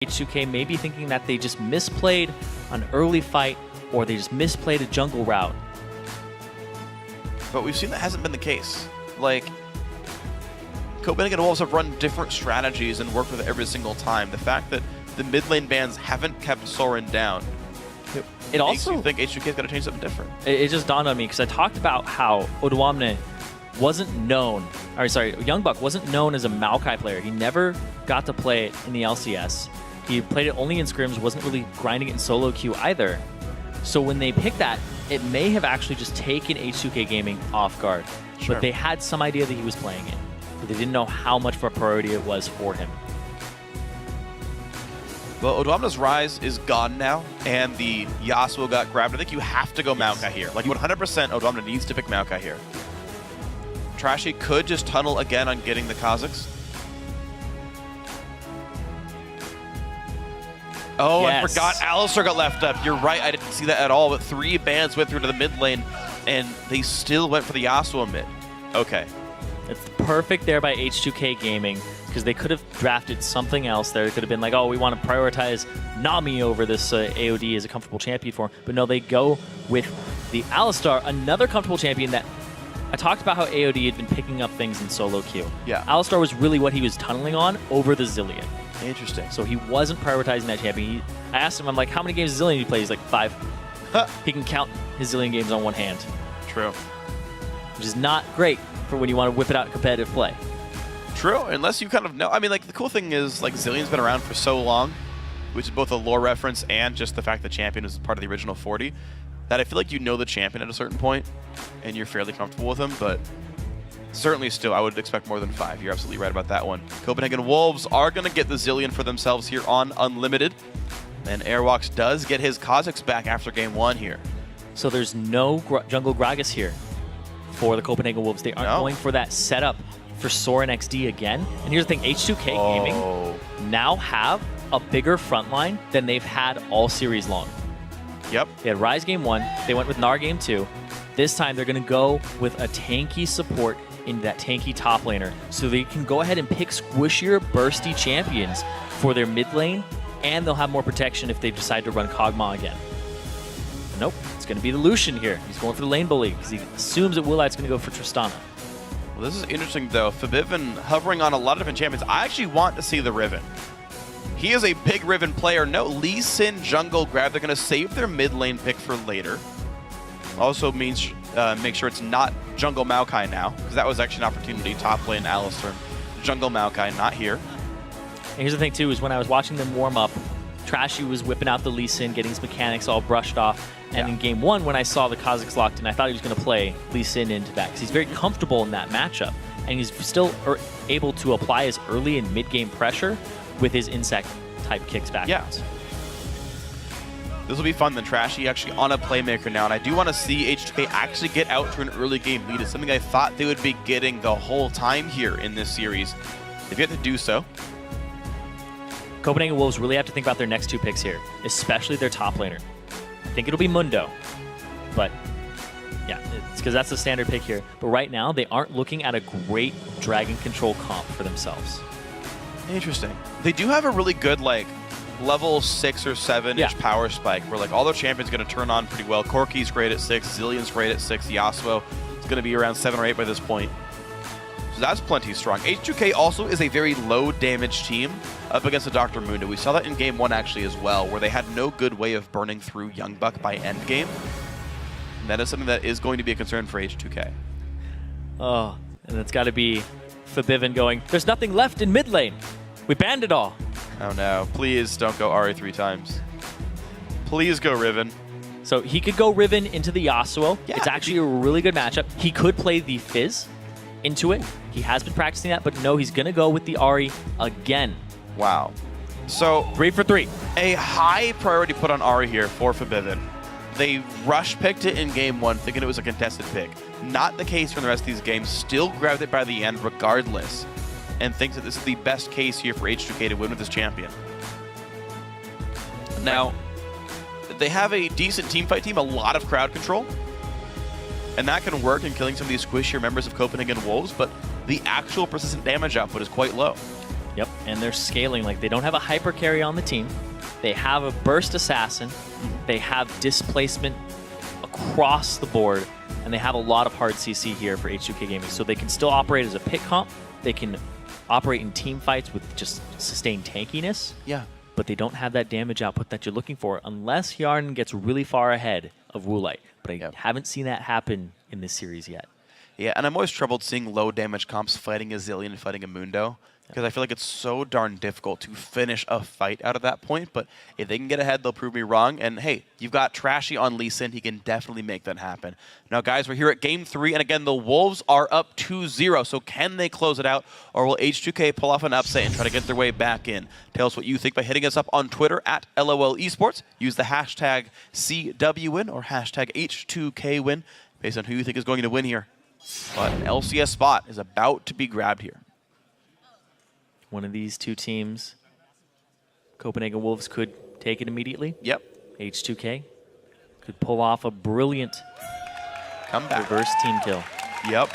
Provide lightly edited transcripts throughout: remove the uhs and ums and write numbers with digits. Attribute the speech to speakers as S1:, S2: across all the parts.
S1: H2k may be thinking that they just misplayed an early fight or they just misplayed a jungle route.
S2: But we've seen that hasn't been the case. Like, Copenhagen Wolves have run different strategies and worked with it every single time. The fact that the mid lane bans haven't kept Soren down,
S1: It also
S2: makes you think H2K is going to change something different.
S1: It just dawned on me because I talked about how Odwamne wasn't known, or sorry, Youngbuck wasn't known as a Maokai player. He never got to play it in the LCS. He played it only in scrims, wasn't really grinding it in solo queue either. So when they picked that, it may have actually just taken H2K Gaming off guard.
S2: Sure.
S1: But they had some idea that he was playing it, but they didn't know how much of a priority it was for him.
S2: Well, Odwamna's Rise is gone now, and the Yasuo got grabbed. I think you have to go Maokai here. Like, 100% Odwamna needs to pick Maokai here. Trashy could just tunnel again on getting the Kazakhs. Oh,
S1: Yes.
S2: I forgot Alistar got left up. You're right, I didn't see that at all, but 3 bans went through to the mid lane, and they still went for the Yasuo mid. Okay.
S1: It's perfect there by H2K Gaming because they could have drafted something else there. It could have been like, oh, we want to prioritize Nami over this AOD as a comfortable champion for him. But no, they go with the Alistar, another comfortable champion that I talked about how AOD had been picking up things in solo queue.
S2: Yeah.
S1: Alistar was really what he was tunneling on over the Zillion.
S2: Interesting.
S1: So he wasn't prioritizing that champion. I asked him, I'm like, how many games of Zillion do you play? He's like, 5. He can count his Zillion games on one hand.
S2: True.
S1: Which is not great for when you want to whip it out in competitive play.
S2: True, unless you kind of know. I mean, like, the cool thing is, like, Zillion's been around for so long, which is both a lore reference and just the fact that Champion is part of the original 40, that I feel like you know the Champion at a certain point, and you're fairly comfortable with him, but certainly still, I would expect more than 5. You're absolutely right about that one. Copenhagen Wolves are going to get the Zillion for themselves here on Unlimited, and Airwalks does get his Kazakhs back after game 1 here.
S1: So there's no jungle Gragas here for the Copenhagen Wolves. They aren't going for that setup for Soren XD again. And here's the thing, H2K Gaming now have a bigger front line than they've had all series long.
S2: Yep.
S1: They had Rise game 1, they went with Gnar game 2. This time they're going to go with a tanky support in that tanky top laner, so they can go ahead and pick squishier, bursty champions for their mid lane, and they'll have more protection if they decide to run Kog'Maw again. But nope, it's going to be the Lucian here. He's going for the lane bully because he assumes that Willight's going to go for Tristana.
S2: Well, this is interesting, though. Fabiven hovering on a lot of different champions. I actually want to see the Riven. He is a big Riven player. No Lee Sin jungle grab. They're going to save their mid lane pick for later. Also means make sure it's not jungle Maokai now, because that was actually an opportunity. Top lane Alistar, jungle Maokai, not here.
S1: And here's the thing, too, is when I was watching them warm up, Trashy was whipping out the Lee Sin, getting his mechanics all brushed off. And in game 1, when I saw the Kazakhs locked in, I thought he was going to play Lee Sin into that because he's very comfortable in that matchup. And he's still able to apply his early and mid-game pressure with his insect-type kicks backwards.
S2: Yeah. This will be fun then. Trashy actually on a playmaker now. And I do want to see H2K actually get out to an early game lead. It's something I thought they would be getting the whole time here in this series. They've yet to do so.
S1: Copenhagen Wolves really have to think about their next 2 picks here, especially their top laner. I think it'll be Mundo, but yeah, it's because that's the standard pick here. But right now, they aren't looking at a great dragon control comp for themselves.
S2: Interesting. They do have a really good, like, level 6 or 7-ish power spike where, like, all their champions going to turn on pretty well. Corki's great at 6, Zillion's great at 6, Yasuo is going to be around 7 or 8 by this point. So that's plenty strong. H2K also is a very low damage team up against the Dr. Mundo. We saw that in game 1 actually as well, where they had no good way of burning through Youngbuck by endgame. And that is something that is going to be a concern for H2K.
S1: Oh, and it's got to be Fabiven going, there's nothing left in mid lane. We banned it all.
S2: Oh no, please don't go Ahri 3 times. Please go Riven.
S1: So he could go Riven into the Yasuo.
S2: Yeah,
S1: it's actually a really good matchup. He could play the Fizz into it. He has been practicing that, but no, he's going to go with the Ahri again.
S2: Wow. So
S1: 3 for 3.
S2: A high priority put on Ahri here for Fabiven. They rush picked it in game 1 thinking it was a contested pick. Not the case for the rest of these games. Still grabbed it by the end regardless. And thinks that this is the best case here for H2K to win with this champion. Now, they have a decent teamfight team, a lot of crowd control. And that can work in killing some of these squishier members of Copenhagen Wolves, but the actual persistent damage output is quite low.
S1: Yep, and they're scaling. Like, they don't have a hyper carry on the team. They have a burst assassin. They have displacement across the board, and they have a lot of hard CC here for H2k Gaming. So they can still operate as a pick comp. They can operate in team fights with just sustained tankiness.
S2: Yeah.
S1: But they don't have that damage output that you're looking for unless Yarn gets really far ahead of Woolite. But I haven't seen that happen in this series yet.
S2: Yeah, and I'm always troubled seeing low damage comps fighting a Zillion and fighting a Mundo, because I feel like it's so darn difficult to finish a fight out of that point. But if they can get ahead, they'll prove me wrong. And hey, you've got Trashy on Lee Sin. He can definitely make that happen. Now, guys, we're here at Game 3, and again, the Wolves are up 2-0. So can they close it out, or will H2k pull off an upset and try to get their way back in? Tell us what you think by hitting us up on Twitter at LOL Esports. Use the hashtag CWWin or hashtag H2KWin based on who you think is going to win here. But an LCS spot is about to be grabbed here.
S1: One of these two teams, Copenhagen Wolves, could take it immediately.
S2: Yep.
S1: H2k could pull off a brilliant
S2: comeback.
S1: Reverse team kill.
S2: Yep.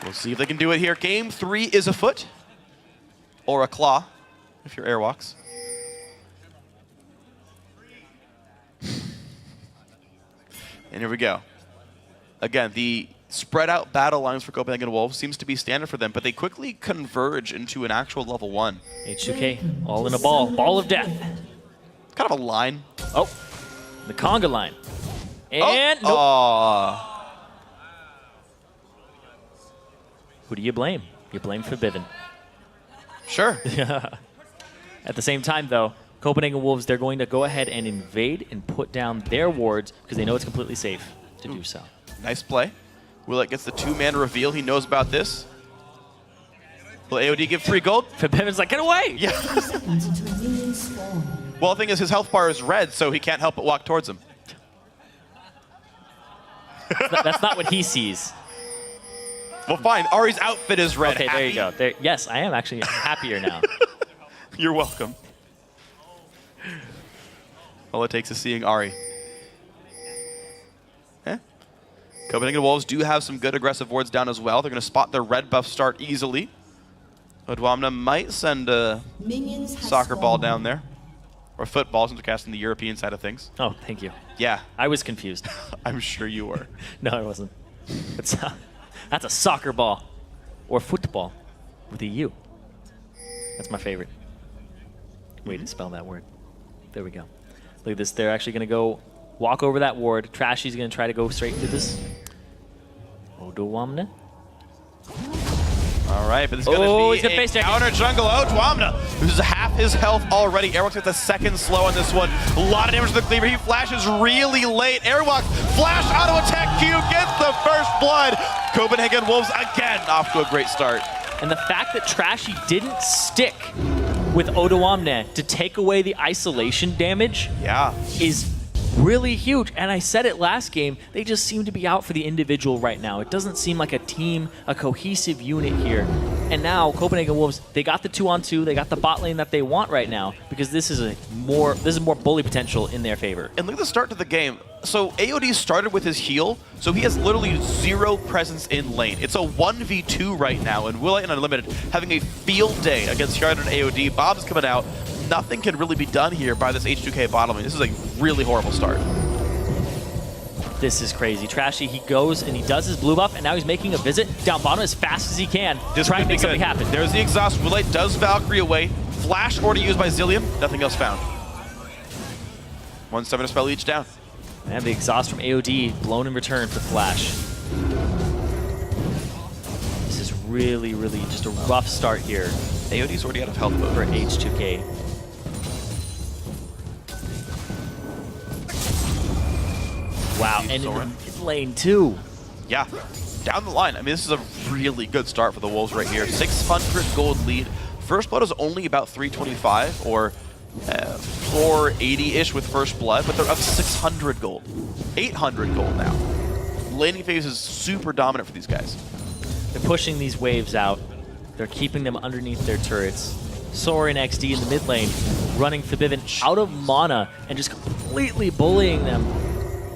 S2: We'll see if they can do it here. Game 3 is a foot or a claw if you're Airwalks. And here we go. Again, the spread out battle lines for Copenhagen Wolves seems to be standard for them, but they quickly converge into an actual level 1.
S1: H2k, all in a ball. Ball of death.
S2: Kind of a line.
S1: Oh, the conga line. And nope. Who do you blame? You blame Forbidden.
S2: Sure.
S1: At the same time, though, Copenhagen Wolves, they're going to go ahead and invade and put down their wards because they know it's completely safe to do so.
S2: Nice play. Willett gets the 2-man reveal. He knows about this. Will AOD give 3 gold?
S1: Forbidden's like, get away!
S2: Yeah. Well, the thing is, his health bar is red, so he can't help but walk towards him.
S1: That's not what he sees.
S2: Well, fine. Ahri's outfit is red.
S1: Okay,
S2: Happy?
S1: there you go. There, yes, I am actually happier now.
S2: You're welcome. All it takes is seeing Ahri. Copenhagen Wolves do have some good aggressive wards down as well. They're going to spot their red buff start easily. Odwamna might send a soccer ball down there. Or football, since they're casting the European side of things.
S1: Oh, thank you.
S2: Yeah.
S1: I was confused.
S2: I'm sure you were.
S1: No, I wasn't. That's a soccer ball. Or football with a U. That's my favorite way to spell that word. There we go. Look at this. They're actually going to go walk over that ward. Trashy's going to try to go straight into this. Odwamna.
S2: All right, but this is going to be a counter jungle. Odwamna loses half his health already. Airwalks gets the second slow on this one. A lot of damage to the cleaver. He flashes really late. Airwalks flash auto attack Q gets the first blood. Copenhagen Wolves again off to a great start.
S1: And the fact that Trashy didn't stick with Odwamna to take away the isolation damage is really huge. And I said it last game, they just seem to be out for the individual right now. It doesn't seem like a team, a cohesive unit here. And now Copenhagen Wolves, they got the 2-on-2, they got the bot lane that they want right now because this is more bully potential in their favor.
S2: And look at the start to the game. So AOD started with his heal, so he has literally 0 presence in lane. It's a 1v2 right now, and Willite and Unlimited having a field day against Yard and AOD. Bob's coming out. Nothing can really be done here by this H2k bottom lane. This is a really horrible start.
S1: This is crazy. Trashy, he goes and he does his blue buff, and now he's making a visit down bottom as fast as he can to try and make something happen.
S2: There's the exhaust. Willite does Valkyrie away. Flash already used by Zillion. Nothing else found. 1 summoner spell each down.
S1: And the exhaust from AOD blown in return for Flash. This is really, really just a rough start here.
S2: AOD's already out of health mode.
S1: For H2k. Wow, and in the mid lane too.
S2: Yeah, down the line. I mean, this is a really good start for the Wolves right here. 600 gold lead. First blood is only about 325 or 480-ish with first blood, but they're up 600 gold. 800 gold now. Laning phase is super dominant for these guys.
S1: They're pushing these waves out. They're keeping them underneath their turrets. Sorin XD in the mid lane, running Forbidden out of mana and just completely bullying them.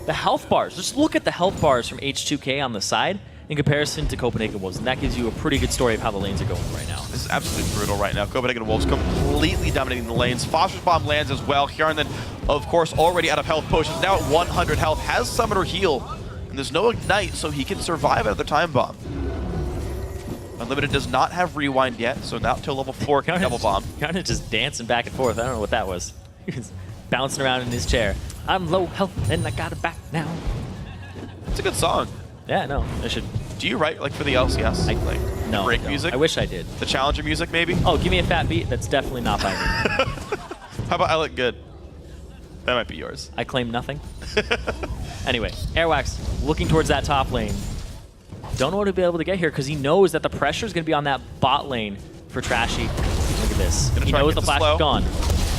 S1: The health bars, just look at the health bars from H2k on the side. And in comparison to Copenhagen Wolves, and that gives you a pretty good story of how the lanes are going right now.
S2: This is absolutely brutal right now. Copenhagen Wolves completely dominating the lanes. Foster's Bomb lands as well. Hjarnan, of course, already out of health potions, now at 100 health, has Summoner heal, and there's no Ignite, so he can survive another Time Bomb. Unlimited does not have Rewind yet, so now till level 4 can Double Bomb.
S1: Hjarnan just dancing back and forth. I don't know what that was. He was bouncing around in his chair. I'm low health, and I got it back now.
S2: It's a good song.
S1: Yeah, no, I should.
S2: Do you write like for the LCS? Like
S1: No,
S2: break music?
S1: I wish I did.
S2: The challenger music, maybe?
S1: Oh, give me a fat beat. That's definitely not by me.
S2: How about I Look Good? That might be yours.
S1: I claim nothing. Anyway, Airwax looking towards that top lane. Don't know what he'll be able to get here because he knows that the pressure is going to be on that bot lane for Trashy. Look at this. He knows the flash is gone.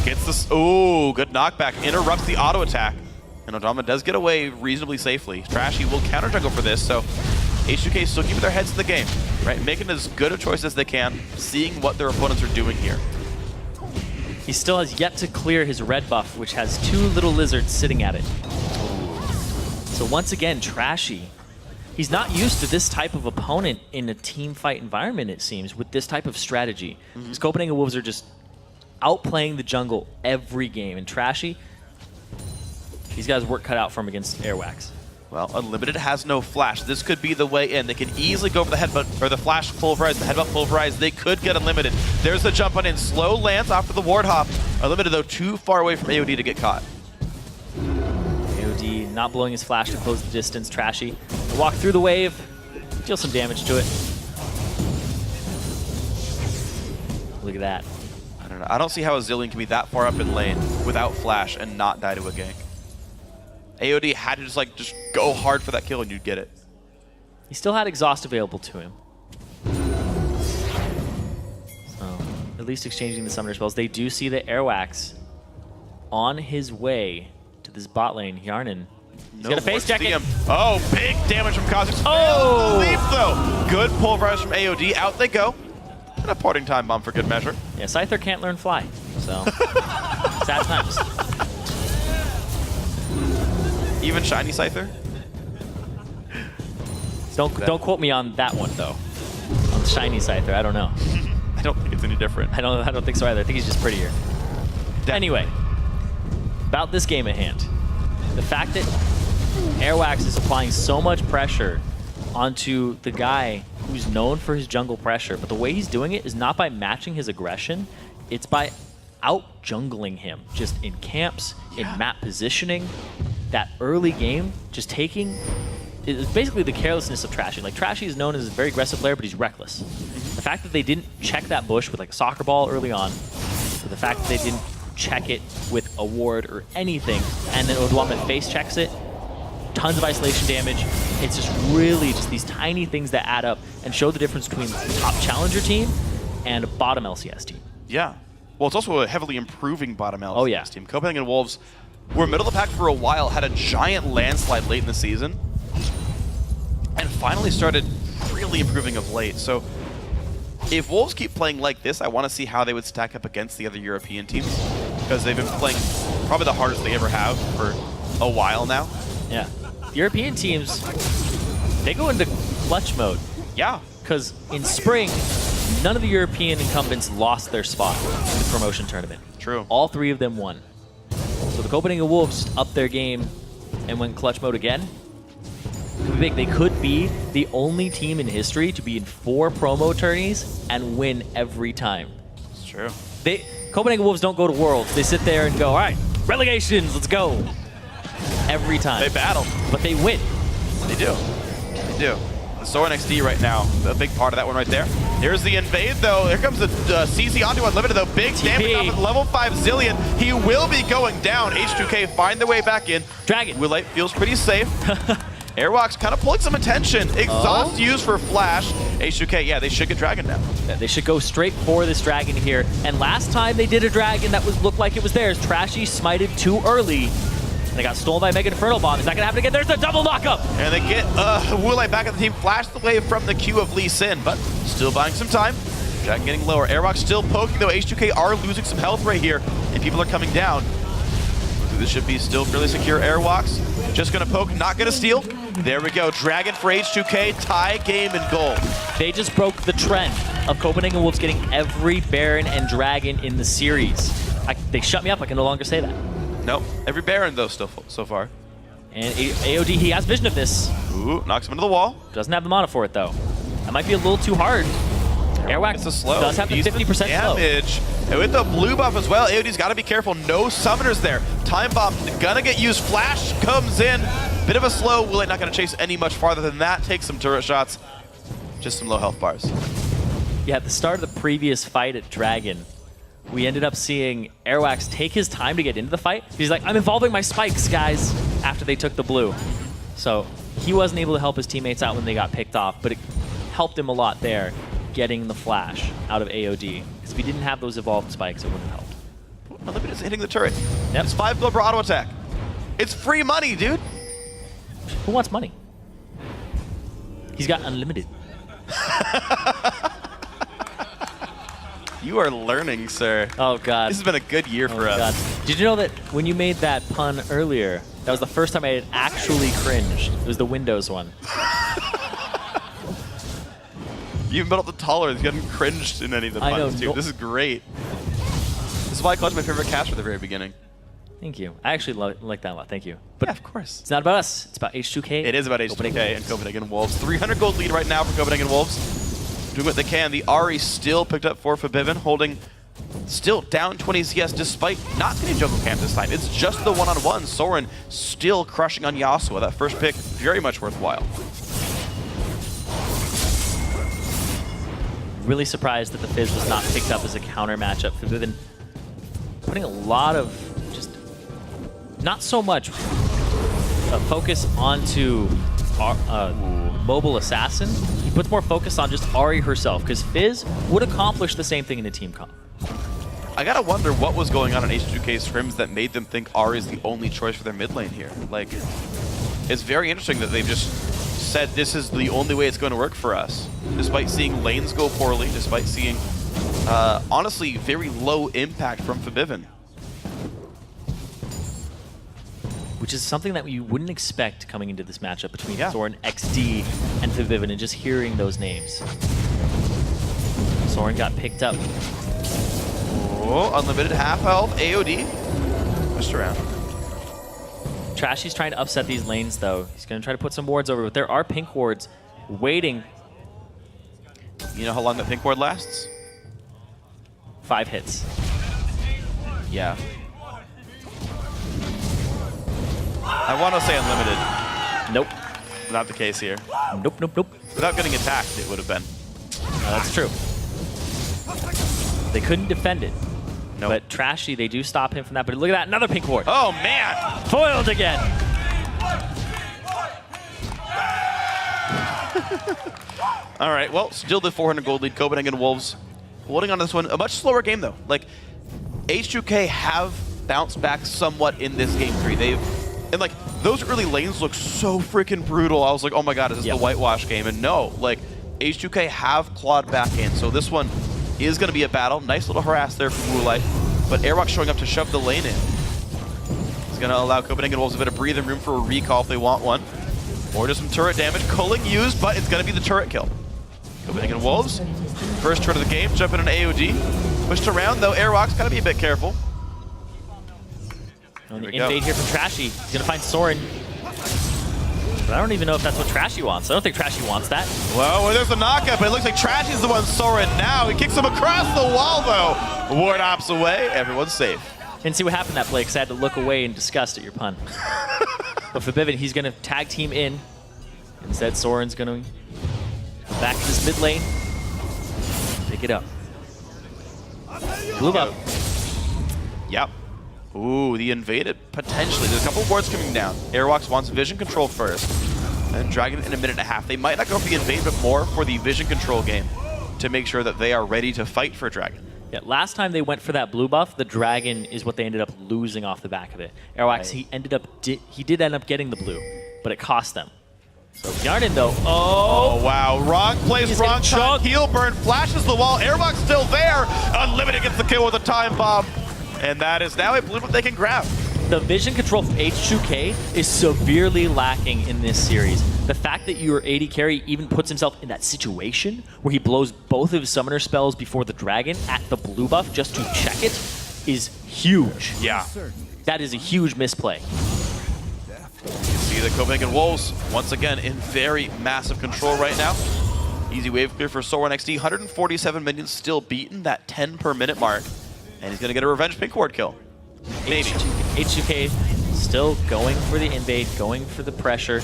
S2: Gets this. Ooh, good knockback. Interrupts the auto attack. And Odama does get away reasonably safely. Trashy will counter jungle for this, so H2k still keeping their heads in the game, right? Making as good a choice as they can, seeing what their opponents are doing here.
S1: He still has yet to clear his red buff, which has 2 little lizards sitting at it. So once again, Trashy. He's not used to this type of opponent in a team fight environment, it seems, with this type of strategy. Because Copenhagen Wolves are just outplaying the jungle every game. And Trashy, he's got his work cut out for him against Airwax.
S2: Well, Unlimited has no flash. This could be the way in. They can easily go for the headbutt, or the flash pulverize, the headbutt pulverize. They could get Unlimited. There's the jump on in. Slow lands after the ward hop. Unlimited, though, too far away from AOD to get caught.
S1: AOD not blowing his flash to close the distance. Trashy walk through the wave, deal some damage to it. Look at that.
S2: I don't know. I don't see how a Zillion can be that far up in lane without flash and not die to a gank. AOD had to just go hard for that kill and you'd get it.
S1: He still had exhaust available to him. So at least exchanging the summoner spells. They do see the Airwax on his way to this bot lane. Hjarnan. He's gonna face check it.
S2: Oh, big damage from Kha'Zix.
S1: Oh!
S2: The leap though. Good pulverize from AOD. Out they go. And a parting time bomb for good measure.
S1: Yeah, Scyther can't learn fly. So sad times.
S2: Even shiny Scyther?
S1: Don't quote me on that one though. On the shiny Scyther, I don't know.
S2: I don't think it's any different.
S1: I don't think so either. I think he's just prettier. Anyway, about this game at hand. The fact that Airwax is applying so much pressure onto the guy who's known for his jungle pressure, but the way he's doing it is not by matching his aggression, it's by out-jungling him, just in camps, in map positioning. That early game, just taking, it's basically the carelessness of Trashy. Like, Trashy is known as a very aggressive player, but he's reckless. The fact that they didn't check that bush with like a soccer ball early on, or the fact that they didn't check it with a ward or anything, and then Odwama face checks it, tons of isolation damage. It's just really just these tiny things that add up and show the difference between the top challenger team and a bottom LCS team.
S2: Yeah. Well, it's also a heavily improving bottom LCS team. Copenhagen Wolves were middle of the pack for a while, had a giant landslide late in the season, and finally started really improving of late. So if Wolves keep playing like this, I want to see how they would stack up against the other European teams, because they've been playing probably the hardest they ever have for a while now.
S1: Yeah. European teams, they go into clutch mode.
S2: Yeah.
S1: Because in spring, none of the European incumbents lost their spot in the promotion tournament.
S2: True.
S1: All 3 of them won. So the Copenhagen Wolves upped their game and went clutch mode again. Could be big. They could be the only team in history to be in 4 promo tourneys and win every time.
S2: It's true.
S1: Copenhagen Wolves don't go to Worlds. They sit there and go, all right, relegations, let's go. Every time.
S2: They battle.
S1: But they win.
S2: They do. They do. The Soren XD right now, a big part of that one right there. Here's the invade, though. Here comes the CZ onto Unlimited, though. Big damage off of level 5 Zillion. He will be going down. H2k find their way back in.
S1: Dragon.
S2: Willite feels pretty safe. Airwalks kind of pulling some attention. Exhaust used for Flash. H2k, yeah, they should get Dragon now.
S1: Yeah, they should go straight for this Dragon here. And last time they did a Dragon that looked like it was theirs, Trashy smited too early. And they got stolen by Mega Infernal Bomb. Is that going to happen again? There's a double knockup!
S2: And they get Willite back at the team. Flash the wave from the queue of Lee Sin, but still buying some time. Dragon getting lower. Airwalks still poking, though. H2k are losing some health right here, and people are coming down. This should be still fairly secure. Airwalks just going to poke, not going to steal. There we go. Dragon for H2k, tie game and goal.
S1: They just broke the trend of Copenhagen Wolves getting every Baron and Dragon in the series. They shut me up. I can no longer say that.
S2: Nope. Every Baron, though, still so far.
S1: And AOD, he has vision of this.
S2: Ooh, knocks him into the wall.
S1: Doesn't have the mana for it, though. That might be a little too hard. Airwax does have the 50%
S2: damage.
S1: slow.
S2: And with the blue buff as well, AOD's got to be careful. No summoners there. Time bomb gonna get used. Flash comes in. Bit of a slow. Will not gonna chase any much farther than that. Takes some turret shots. Just some low health bars.
S1: Yeah, at the start of the previous fight at Dragon, we ended up seeing Airwax take his time to get into the fight. He's like, I'm involving my spikes, guys, after they took the blue. So he wasn't able to help his teammates out when they got picked off, but it helped him a lot there, getting the flash out of AOD. Because if he didn't have those evolved spikes, it wouldn't have helped.
S2: Unlimited is hitting the turret.
S1: Yep.
S2: It's 5 gold per auto attack. It's free money, dude.
S1: Who wants money? He's got unlimited.
S2: You are learning, sir.
S1: Oh, God.
S2: This has been a good year for us.
S1: God. Did you know that when you made that pun earlier, that was the first time I had actually cringed? It was the Windows one.
S2: You even built up the tolerance. You haven't cringed in any of the puns, too. This is great. This is why I called you my favorite caster at the very beginning.
S1: Thank you. I actually like that a lot. Thank you. But
S2: yeah, of course.
S1: It's not about us. It's about H2k.
S2: It is about H2k and Copenhagen Wolves. 300 gold lead right now for Copenhagen Wolves. Doing what they can. The Ahri still picked up for Forbidden, holding still down 20 CS despite not getting jungle camp this time. It's just the one-on-one. Soren still crushing on Yasuo. That first pick, very much worthwhile.
S1: Really surprised that the Fizz was not picked up as a counter matchup. Forbidden putting a lot of just not so much focus onto mobile assassin. He puts more focus on just Ahri herself, because Fizz would accomplish the same thing in a team comp.
S2: I gotta wonder what was going on in H2K's scrims that made them think Ahri is the only choice for their mid lane here. Like, it's very interesting that they've just said this is the only way it's going to work for us, despite seeing lanes go poorly, despite seeing, honestly, very low impact from Forbidden.
S1: Which is something that you wouldn't expect coming into this matchup between Soren, XD, and Forbidden, and just hearing those names. Soren got picked up.
S2: Oh, unlimited half health, AOD. Pushed around.
S1: Trashy's trying to upset these lanes, though. He's going to try to put some wards over, but there are pink wards waiting.
S2: You know how long that pink ward lasts?
S1: 5 hits.
S2: Yeah. I want to say unlimited.
S1: Nope.
S2: Not the case here.
S1: Nope, nope, nope.
S2: Without getting attacked, it would have been.
S1: That's true. They couldn't defend it.
S2: Nope.
S1: But Trashy, they do stop him from that. But look at that, another pink ward.
S2: Oh, man!
S1: Foiled again.
S2: All right, well, still the 400 gold lead. Copenhagen Wolves holding on to this one. A much slower game, though. Like, H2K have bounced back somewhat in this game 3. And like, those early lanes look so freaking brutal. I was like, oh my god, is this the whitewash game? And no, like, H2K have clawed back in. So this one is going to be a battle. Nice little harass there from Moonlight. But Airwalk showing up to shove the lane in. It's going to allow Copenhagen Wolves a bit of breathing room for a recall if they want one. Or just some turret damage. Culling used, but it's going to be the turret kill. Copenhagen Wolves, first turret of the game, jumping an AOD. Pushed around, though. Airwalk's got to be a bit careful.
S1: Invade here from Trashy. He's going to find Soren. But I don't even know if that's what Trashy wants. I don't think Trashy wants that.
S2: Well, there's a knockup, but it looks like Trashy's the one Soren now. He kicks him across the wall, though. Ward ops away. Everyone's safe.
S1: Didn't see what happened that play because I had to look away in disgust at your pun. But for Bivin, he's going to tag team in. Instead, Soren's going to come back to this mid lane. Pick it up. Blue up.
S2: Yep. Ooh, the invaded, potentially. There's a couple of wards coming down. Airwalks wants vision control first. And Dragon in a minute and a half. They might not go for the invade, but more for the vision control game to make sure that they are ready to fight for Dragon.
S1: Yeah, last time they went for that blue buff, the Dragon is what they ended up losing off the back of it. Airwax, he did end up getting the blue, but it cost them. So Yarden, though, oh
S2: wow, wrong place, wrong time. Heal burn, flashes the wall. Airwalk's still there. Unlimited gets the kill with a time bomb. And that is now a blue that they can grab.
S1: The vision control from H2k is severely lacking in this series. The fact that your AD carry even puts himself in that situation where he blows both of his summoner spells before the dragon at the blue buff just to check it is huge.
S2: Yeah.
S1: That is a huge misplay.
S2: You see the Copenhagen Wolves, once again, in very massive control right now. Easy wave clear for Soren XD. 147 minions still beaten, that 10 per minute mark. And he's going to get a revenge pink ward kill. Maybe.
S1: H2k still going for the invade, going for the pressure.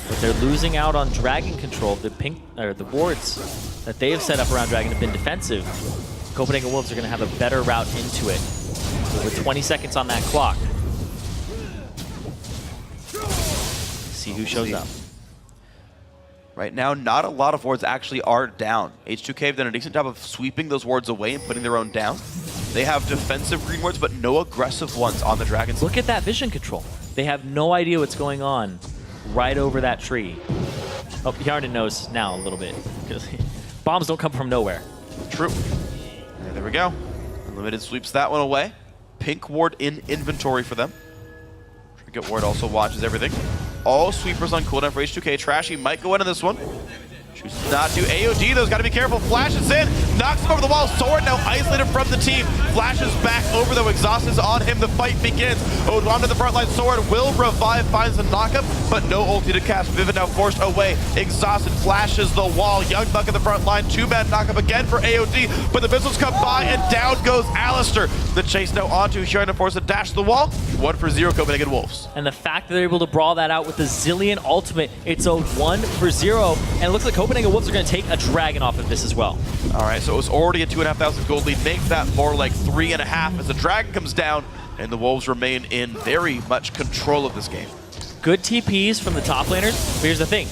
S1: But they're losing out on dragon control. The pink, or the wards that they have set up around dragon have been defensive. Copenhagen Wolves are going to have a better route into it. With 20 seconds on that clock. See who shows up.
S2: Right now, not a lot of wards actually are down. H2k have done a decent job of sweeping those wards away and putting their own down. They have defensive green wards, but no aggressive ones on the dragons.
S1: Look at that vision control. They have no idea what's going on right over that tree. Oh, Yarden knows now a little bit. Because bombs don't come from nowhere.
S2: True. And there we go. Unlimited sweeps that one away. Pink ward in inventory for them. Trinket ward also watches everything. All sweepers on cooldown for H2k. Trashy might go into this one. Chooses not to. AOD, though, has got to be careful. Flashes in, knocks him over the wall. Soren now isolated from the team. Flashes back over, though. Exhaust is on him. The fight begins. Odwam to the front line. Soren will revive, finds the knockup, but no ulti to cast. Vivid now forced away. Exhausted, flashes the wall. Young Buck in the front line. Two-man knockup again for AOD, but the missiles come by, and down goes Alistair. The chase now onto Hjarn to force a dash to the wall. 1-for-0 Copenhagen Wolves.
S1: And the fact that they're able to brawl that out with the Zillion ultimate, it's a 1-for-0, and it looks like Copenhagen Wolves are going to take a dragon off of this as well.
S2: All right, so it was already a 2,500 gold lead. Make that more like 3.5 as the dragon comes down, and the Wolves remain in very much control of this game.
S1: Good TPs from the top laners, but here's the thing.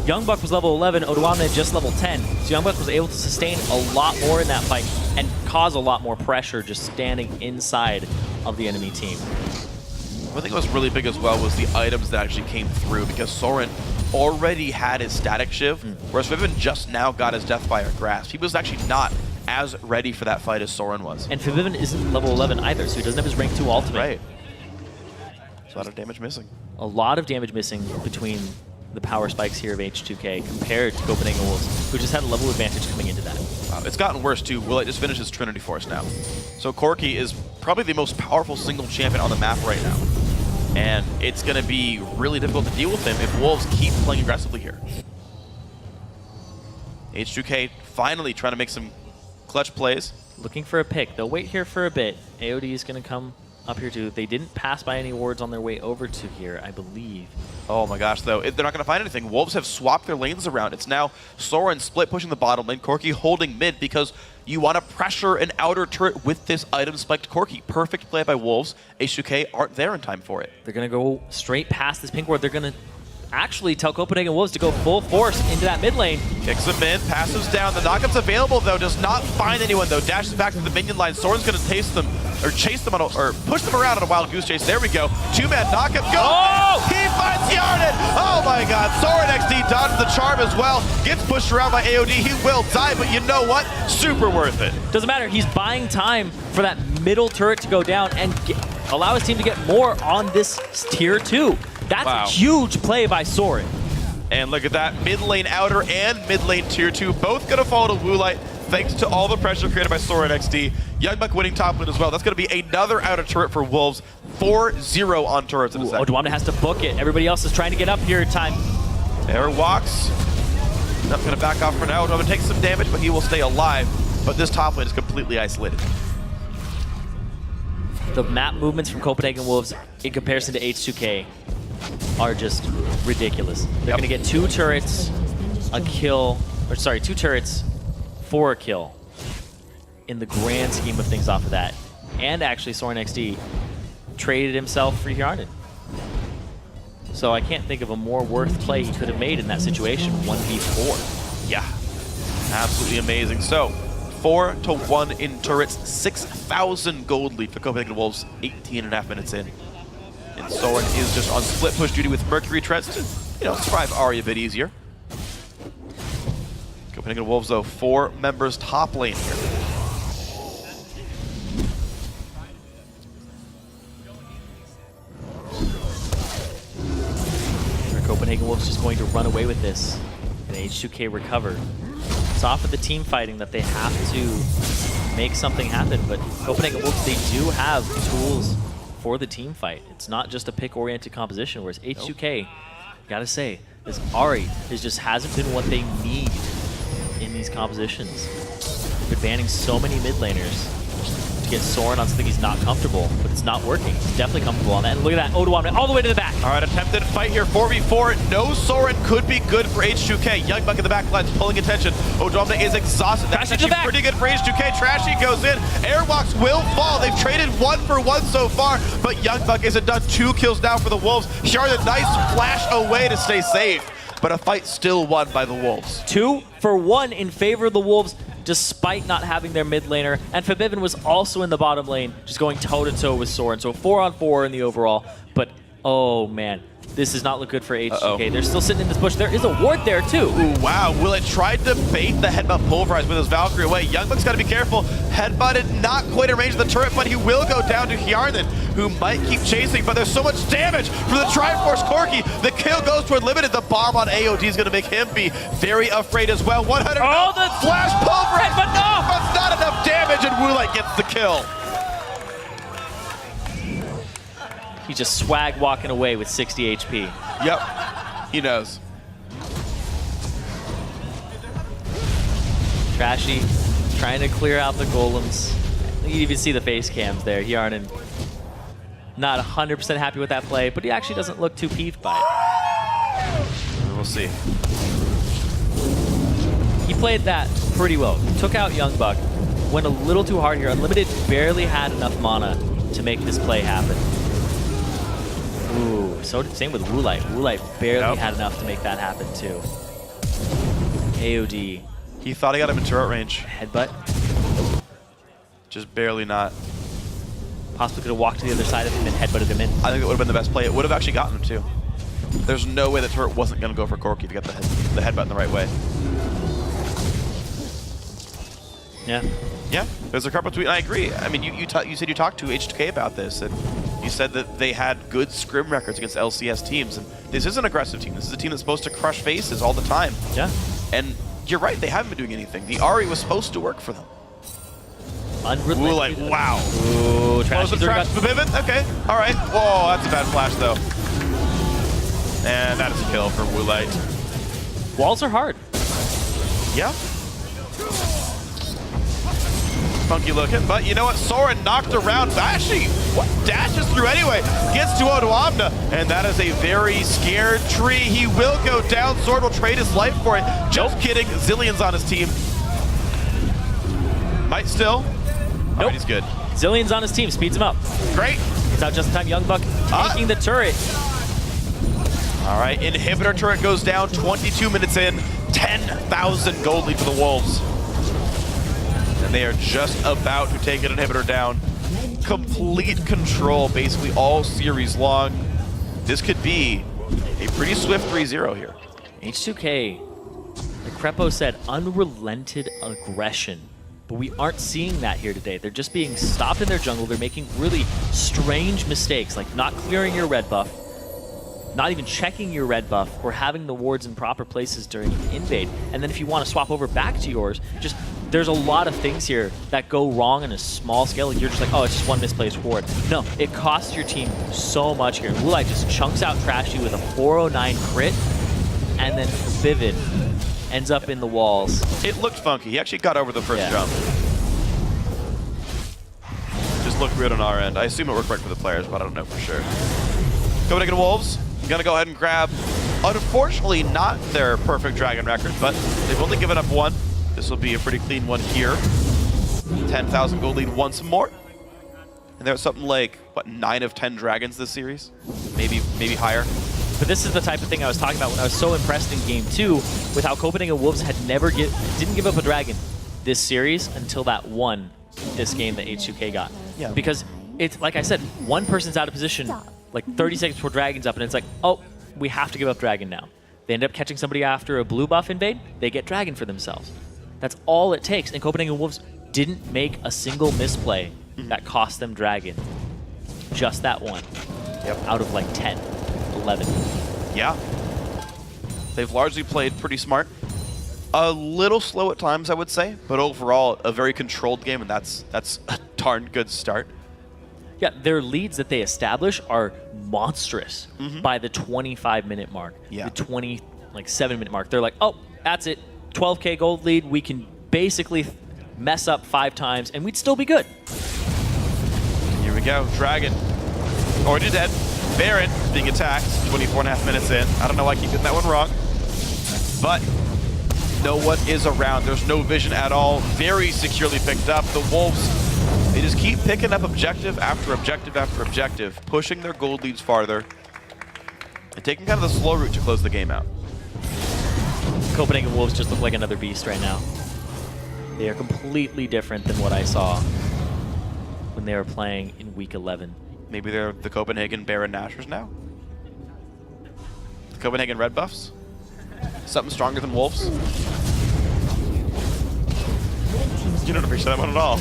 S1: Youngbuck was level 11, Odwamne just level 10, so Youngbuck was able to sustain a lot more in that fight and cause a lot more pressure just standing inside of the enemy team.
S2: I think what was really big as well was the items that actually came through, because Soren already had his static shiv, whereas Vivian just now got his Deathfire grasp. He was actually not as ready for that fight as Soren was.
S1: And Vivian isn't level 11 either, so he doesn't have his rank 2 ultimate.
S2: Right. There's a lot of damage missing.
S1: A lot of damage missing between the power spikes here of H2k compared to Copenhagen Wolves, who just had a level advantage coming into that.
S2: Wow, it's gotten worse too. Will it just finishes Trinity Force now? So Corki is probably the most powerful single champion on the map right now. And it's going to be really difficult to deal with him if Wolves keep playing aggressively here. H2k finally trying to make some clutch plays.
S1: Looking for a pick. They'll wait here for a bit. AOD is going to come up here too. They didn't pass by any wards on their way over to here, I believe.
S2: Oh my gosh, though. They're not going to find anything. Wolves have swapped their lanes around. It's now Soren split pushing the bottom lane, Corki holding mid, because you want to pressure an outer turret with this item spiked Corki. Perfect play by Wolves. H2k aren't there in time for it.
S1: They're going to go straight past this pink ward. They're going to actually tell Copenhagen Wolves to go full force into that mid lane.
S2: Kicks him in, passives down. The knockup's available, though. Does not find anyone, though. Dashes back to the minion line. Soren's going to taste them, or chase them on or push them around on a wild goose chase. There we go. Two-man knockup. Go!
S1: Oh!
S2: He finds Yarden! Oh my god. Soren XD dodges the charm as well. Gets pushed around by AOD. He will die, but you know what? Super worth it.
S1: Doesn't matter. He's buying time for that middle turret to go down and allow his team to get more on this tier 2. That's a huge play by Soren.
S2: And look at that. Mid lane outer and mid lane tier 2 both going to fall to Woolite thanks to all the pressure created by Soren XD. Youngbuck winning top lane as well. That's going to be another outer turret for Wolves. 4-0 on turrets in a second.
S1: Odwamne has to book it. Everybody else is trying to get up here in time.
S2: There walks. Not going to back off for now. Odwamne takes some damage, but he will stay alive. But this top lane is completely isolated.
S1: The map movements from Copenhagen Wolves in comparison to H2k are just ridiculous. They're going to get 2 turrets, a kill, or sorry, 2 turrets for a kill in the grand scheme of things off of that. And actually, Soren XD traded himself for Hjarden. So I can't think of a more worth play he could have made in that situation, 1v4.
S2: Yeah, absolutely amazing. So, 4-1 in turrets, 6,000 gold lead for Copenhagen Wolves, 18.5 minutes in. And Soren is just on split push duty with Mercury Treads to, survive ahri a bit easier. Copenhagen Wolves, though, 4 members top lane here.
S1: Copenhagen Wolves just going to run away with this. And H2k recover. It's off of the team fighting that they have to make something happen, but Copenhagen Wolves, they do have tools for the team fight. It's not just a pick-oriented composition, whereas H2k, gotta say, this ahri just hasn't been what they need in these compositions. They're banning so many mid laners to get Soren on something he's not comfortable, but it's not working. He's definitely comfortable on that. And look at that, Odoamne all the way to the back.
S2: All right, attempted fight here, 4v4. No Soren could be good for H2k. Youngbuck in the back line's pulling attention. Odoamne is exhausted. That's actually pretty good for H2k. Trashy goes in. Airwalks will fall. They've traded 1-for-1 so far, but Youngbuck isn't done. 2 kills now for the Wolves. Hjarnan, nice flash away to stay safe, but a fight still won by the Wolves.
S1: 2-for-1 in favor of the Wolves, despite not having their mid laner. And Fabivin was also in the bottom lane, just going toe-to-toe with Soren. So 4-on-4 in the overall. But, oh man, this does not look good for H2k. They're still sitting in this bush. There is a ward there too.
S2: Ooh, wow, Willett tried to bait the headbutt pulverize with his Valkyrie away. Youngbuck's got to be careful. Headbutted, not quite in range of the turret, but he will go down to Hjarnan, who might keep chasing, but there's so much damage from the Triforce Corki. The kill goes toward limited. The bomb on AOD is going to make him be very afraid as well. 100.
S1: Oh, the
S2: flash pulverize,
S1: but no!
S2: But not enough damage, and Willett gets the kill.
S1: He's just swag walking away with 60 HP.
S2: Yep, he knows.
S1: Trashy trying to clear out the golems. You even see the face cams there. Hjarnan not 100% happy with that play, but he actually doesn't look too peeved by it.
S2: We'll see.
S1: He played that pretty well. Took out Youngbuck, went a little too hard here. Unlimited barely had enough mana to make this play happen. Ooh, so same with Woolite. Woolite barely had enough to make that happen too. AOD.
S2: He thought he got him in turret range.
S1: Headbutt.
S2: Just barely not.
S1: Possibly could have walked to the other side of him and headbutted him in.
S2: I think it would have been the best play. It would have actually gotten him too. There's no way the turret wasn't going to go for Corki if you got the headbutt in the right way.
S1: Yeah.
S2: Yeah, there's a couple tweets. I agree. I mean, you said you talked to H2k about this, and you said that they had good scrim records against LCS teams, and this is an aggressive team. This is a team that's supposed to crush faces all the time.
S1: Yeah.
S2: And you're right, they haven't been doing anything. The ahri was supposed to work for them.
S1: Unrelenting.
S2: Ooh, like, wow.
S1: Ooh, Trashy.
S2: Fabivin? Okay, all right. Whoa, that's a bad flash, though. And that is a kill for Woolite.
S1: Walls are hard.
S2: Yeah. Funky looking, but you know what? Soren knocked around Bashi. What? Dashes through anyway. Gets to Odoamne, and that is a very scared tree. He will go down. Soren will trade his life for it. Just kidding. Zillion's on his team. Might still. All right, he's good.
S1: Zillion's on his team. Speeds him up.
S2: Great.
S1: It's out just in time. Youngbuck taking the turret.
S2: All right, inhibitor turret goes down. 22 minutes in. 10,000 gold lead for the Wolves. And they are just about to take an inhibitor down. Complete control basically all series long. This could be a pretty swift 3-0 here.
S1: H2k, like Crepo said, unrelented aggression. But we aren't seeing that here today. They're just being stopped in their jungle. They're making really strange mistakes, like not clearing your red buff, not even checking your red buff, or having the wards in proper places during an invade. And then if you want to swap over back to yours, just there's a lot of things here that go wrong on a small scale. You're just like, oh, it's just one misplaced ward. No, it costs your team so much here. Woolite just chunks out Trashy with a 409 crit, and then Vivid ends up in the walls.
S2: It looked funky. He actually got over the first jump. Just looked weird on our end. I assume it worked right for the players, but I don't know for sure. Copenhagen Wolves gonna go ahead and grab, unfortunately, not their perfect dragon record, but they've only given up one. This will be a pretty clean one here. 10,000 gold lead once more. And there's something like, what, 9 of 10 dragons this series? Maybe higher.
S1: But this is the type of thing I was talking about when I was so impressed in Game 2 with how Copenhagen Wolves had didn't give up a dragon this series until that one this game that H2k got.
S2: Yeah.
S1: Because it's, like I said, one person's out of position, like 30 seconds before dragon's up, and it's like, oh, we have to give up dragon now. They end up catching somebody after a blue buff invade, they get dragon for themselves. That's all it takes, and Copenhagen Wolves didn't make a single misplay that cost them dragon. Just that one.
S2: Yep.
S1: Out of like 10, 11.
S2: Yeah. They've largely played pretty smart. A little slow at times, I would say, but overall a very controlled game, and that's a darn good start.
S1: Yeah, their leads that they establish are monstrous by the 25-minute mark,
S2: Yeah.
S1: the 27-minute mark. They're like, oh, that's it, 12K gold lead. We can basically mess up 5 times, and we'd still be good.
S2: Here we go, Dragon. Already dead. Baron being attacked, 24.5 minutes in. I don't know why I keep getting that one wrong. But no one is around. There's no vision at all. Very securely picked up. The Wolves, they just keep picking up objective after objective after objective, pushing their gold leads farther, and taking kind of the slow route to close the game out.
S1: Copenhagen Wolves just look like another beast right now. They are completely different than what I saw when they were playing in Week 11.
S2: Maybe they're the Copenhagen Baron Nashers now? The Copenhagen Red Buffs? Something stronger than Wolves? You don't appreciate that one at all.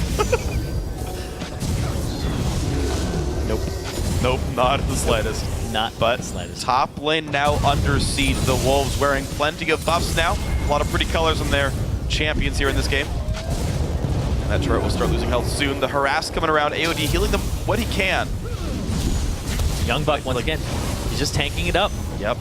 S1: Nope.
S2: Nope, not the slightest.
S1: Not
S2: But
S1: the slightest.
S2: top lane now under siege. The Wolves wearing plenty of buffs now. A lot of pretty colors on their champions here in this game. That turret will start losing health soon. The harass coming around. AOD healing them what he can.
S1: Young Buck, once again, he's just tanking it up.
S2: Yep.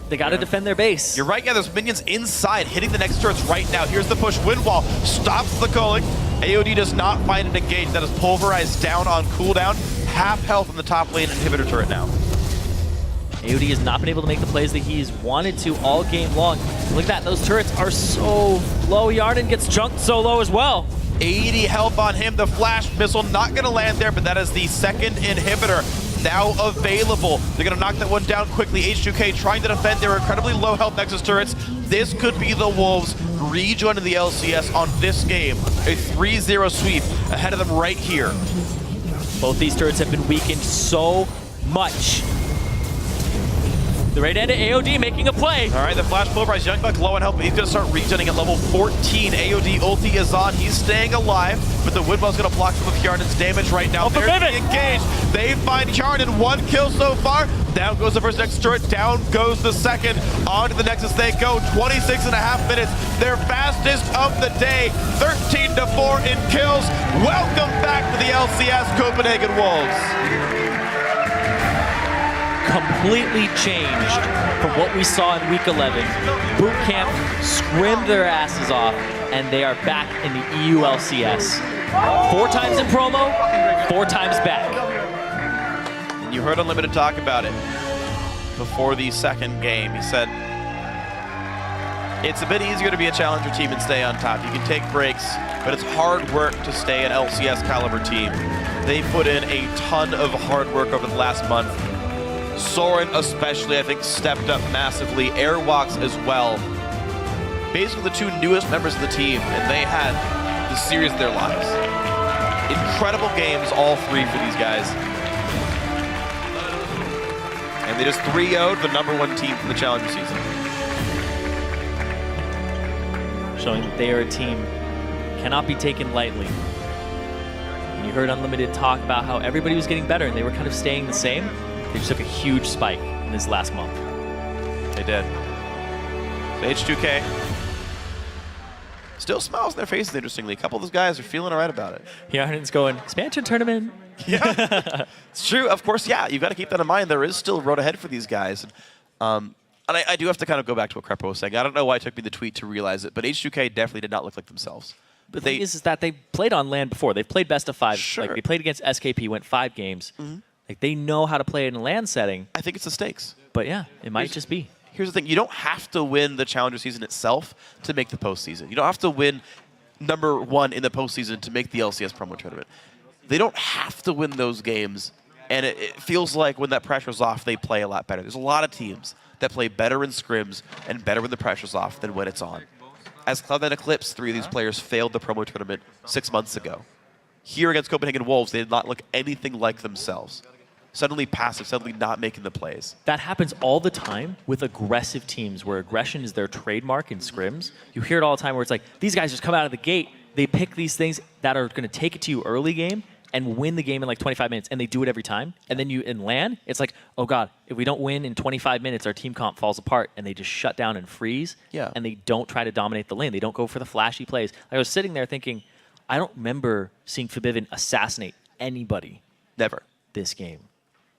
S1: They got to defend their base.
S2: You're right, yeah, there's minions inside hitting the next turrets right now. Here's the push. Wind wall stops the culling. AOD does not find an engage. That is pulverized down on cooldown. Half health in the top lane inhibitor turret now.
S1: AOD has not been able to make the plays that he's wanted to all game long. Look at that, those turrets are so low. Yarden gets junked so low as well.
S2: 80 health on him. The flash missile not going to land there, but that is the second inhibitor now available. They're going to knock that one down quickly. H2k trying to defend their incredibly low health Nexus turrets. This could be the Wolves rejoining the LCS on this game. A 3-0 sweep ahead of them right here.
S1: Both these turrets have been weakened so much. The right end of AOD making a play.
S2: All right, the flash pulverized. Young Buck low on health, but he's going to start regenning at level 14. AOD ulti is on. He's staying alive, but the Woodwell's going to block some of Yarden's damage right now. They're engaged. They find Yarden. 1 kill so far. Down goes the first Nexus turret. Down goes the second. On to the Nexus they go. 26.5 minutes. Their fastest of the day. 13-4 in kills. Welcome back to the LCS, Copenhagen Wolves.
S1: Completely changed from what we saw in Week 11. Boot camp scrimmed their asses off, and they are back in the EU LCS. 4 times in promo, 4 times back.
S2: And you heard Unlimited talk about it before the second game. He said, it's a bit easier to be a challenger team and stay on top. You can take breaks, but it's hard work to stay an LCS caliber team. They put in a ton of hard work over the last month. Soren especially, I think, stepped up massively. Airwalks as well. Basically the 2 newest members of the team, and they had the series of their lives. Incredible games, all 3 for these guys. And they just 3-0'd the #1 team from the Challenger season.
S1: Showing that they are a team cannot be taken lightly. And you heard Unlimited talk about how everybody was getting better and they were kind of staying the same. They just took a huge spike in this last month.
S2: They did. So H2k still smiles on their faces, interestingly. A couple of those guys are feeling all right about it.
S1: Yarden's going, expansion tournament.
S2: Yeah, it's true. Of course, yeah, you've got to keep that in mind. There is still a road ahead for these guys. And I do have to kind of go back to what Crepo was saying. I don't know why it took me the tweet to realize it, but H2k definitely did not look like themselves.
S1: But the thing is that they played on LAN before. They've played best of 5.
S2: Sure.
S1: Like they played against SKP, went 5 games. Like they know how to play it in a LAN setting.
S2: I think it's the stakes.
S1: But yeah, it might just be.
S2: Here's the thing. You don't have to win the Challenger season itself to make the postseason. You don't have to win #1 in the postseason to make the LCS promo tournament. They don't have to win those games. And it feels like when that pressure's off, they play a lot better. There's a lot of teams that play better in scrims and better when the pressure's off than when it's on. As Cloud9 and Eclipse, 3 of these players failed the promo tournament 6 months ago. Here against Copenhagen Wolves, they did not look anything like themselves. Suddenly passive, suddenly not making the plays.
S1: That happens all the time with aggressive teams where aggression is their trademark in scrims. You hear it all the time where it's like, these guys just come out of the gate, they pick these things that are going to take it to you early game, and win the game in like 25 minutes, and they do it every time. And then in LAN, it's like, oh god, if we don't win in 25 minutes, our team comp falls apart, and they just shut down and freeze.
S2: Yeah.
S1: And they don't try to dominate the lane. They don't go for the flashy plays. I was sitting there thinking, I don't remember seeing Forbidden assassinate anybody.
S2: Never.
S1: This game.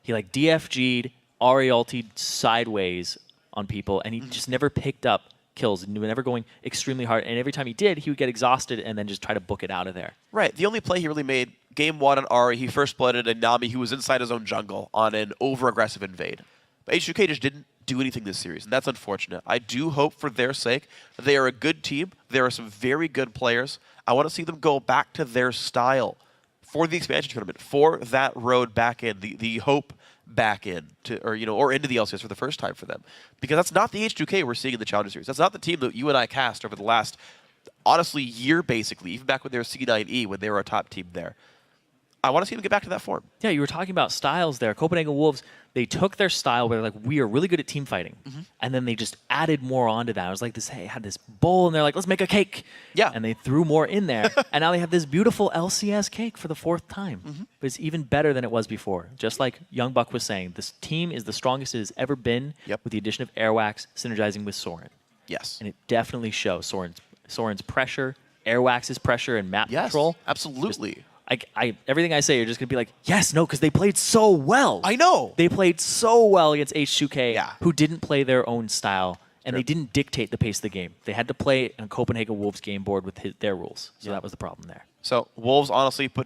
S1: He like DFG'd, ahri ultied sideways on people, and he just never picked up kills, and never going extremely hard. And every time he did, he would get exhausted and then just try to book it out of there.
S2: Right. The only play he really made, game 1 on ahri, he first blooded a Nami who was inside his own jungle on an over-aggressive invade. But H2k just didn't do anything this series, and that's unfortunate. I do hope for their sake that they are a good team. There are some very good players. I want to see them go back to their style for the expansion tournament, for that road back in, the hope back in, or into the LCS for the first time for them. Because that's not the H2k we're seeing in the Challenger Series. That's not the team that you and I cast over the last, honestly, year basically, even back when they were C9E, when they were a top team there. I want to see them get back to that form.
S1: Yeah, you were talking about styles there. Copenhagen Wolves, they took their style where they're like, we are really good at team fighting. And then they just added more onto that. It was like this, hey, had this bowl, and they're like, let's make a cake.
S2: Yeah.
S1: And they threw more in there. And now they have this beautiful LCS cake for the 4th time. But it's even better than it was before. Just like Young Buck was saying, this team is the strongest it has ever been with the addition of Airwax synergizing with Soren.
S2: Yes.
S1: And it definitely shows. Soren's pressure, Airwax's pressure, and map control.
S2: Absolutely.
S1: Everything I say, you're just going to be like, yes, no, because they played so well.
S2: I know.
S1: They played so well against H2k,
S2: Yeah.
S1: who didn't play their own style, and they didn't dictate the pace of the game. They had to play on Copenhagen Wolves game board with their rules. So that was the problem there.
S2: So Wolves honestly put